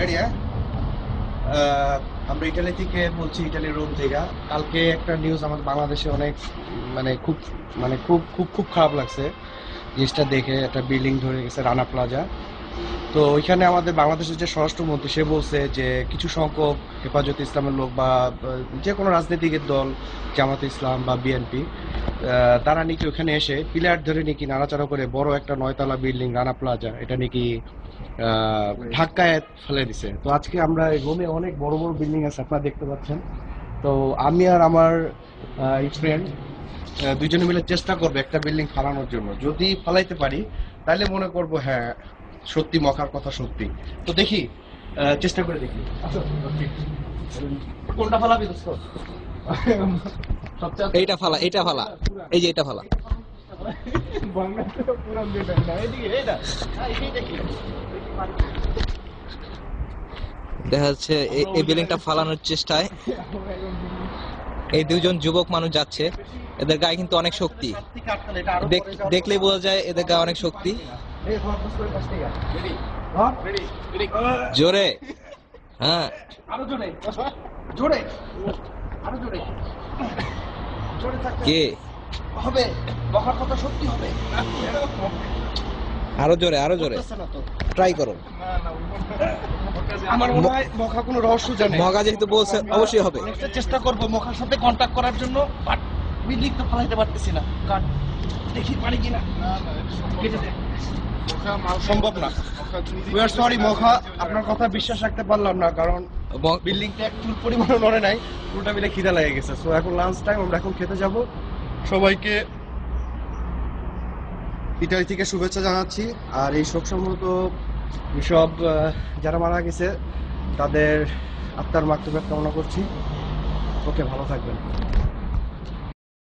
Ready? হ্যাঁ, আমরা Italy থেকে বলছি, ইটালির রোম থেকে। কালকে একটা নিউজ আমাদের বাংলাদেশে অনেক খুব খুব খুব খুব খারাপ লাগছে জিনিসটা দেখে। একটা বিল্ডিং ধরে গেছে রানা প্লাজা। তো ওইখানে আমাদের বাংলাদেশের যে স্বরাষ্ট্রমন্ত্রী সে বলছে যে কিছু সংখ্যক হেফাজতে ইসলামের লোক বা যে কোনো রাজনৈতিক দল, জামাতে ইসলাম বা বিএনপি, তারা নাকি ওখানে এসে পিলার ধরে নাকি নাড়াচাড়া করে বড় একটা 9 তলা বিল্ডিং রানা প্লাজা এটা নাকি ধাক্কায় ফেলে দিছে। তো আজকে আমরা রোমে অনেক বড় বড় বিল্ডিং আছে আপনারা দেখতে পাচ্ছেন। তো আমি আর আমার ফ্রেন্ড দুইজনে মিলে চেষ্টা করবো একটা বিল্ডিং ফালানোর জন্য। যদি ফালাইতে পারি তাহলে মনে করব হ্যাঁ সত্যি মখার কথা সত্যি। তো দেখি, চেষ্টা করে দেখি। কোনটা ফালাবি দোস্ত? এইটা ফালা, এইটা ফালা, এই যে এটা ফালা। দেখা যাচ্ছে এই বিল্ডিংটা ফালানোর চেষ্টায় এই দুজন যুবক মানুষ যাচ্ছে। এদের গায়ে কিন্তু অনেক শক্তি, দেখলেই বোঝা যায় এদের গায়ে অনেক শক্তি। জোরে, হ্যাঁ আরো জোরে, জোরে, আরো জোরে, জোরে থাকতে কে হবে। মখার কথা সত্যি হবে। আরো জোরে, আরো জোরে ট্রাই করো। আমার মনে হয় মখা কোনো রহস্য জানে। মগা যেহেতু বলছে অবশ্যই হবে। চেষ্টা করবো মখার সাথে কন্ট্যাক্ট করার জন্য, বাট বিল্ডিং তো ফালাইতে পারতেছি না। কাট দেখি পারি কিনা। সম্ভব না। উই আর সরি মখা, আপনার কথা বিশ্বাস রাখতে পারলাম না, কারণ বিল্ডিংটা একটু পরিমাণও নড়ে নাই। পুরোটা মিলে খিদা লেগে গেছে। সো এখন লাঞ্চ টাইম, আমরা এখন খেতে যাব। সবাইকে ইটালি থেকে শুভেচ্ছা জানাচ্ছি। আর এই শোকসম্মত সব যারা মারা গেছে তাদের আত্মার মাগফিরাত কামনা করছি। ওকে, ভালো থাকবেন।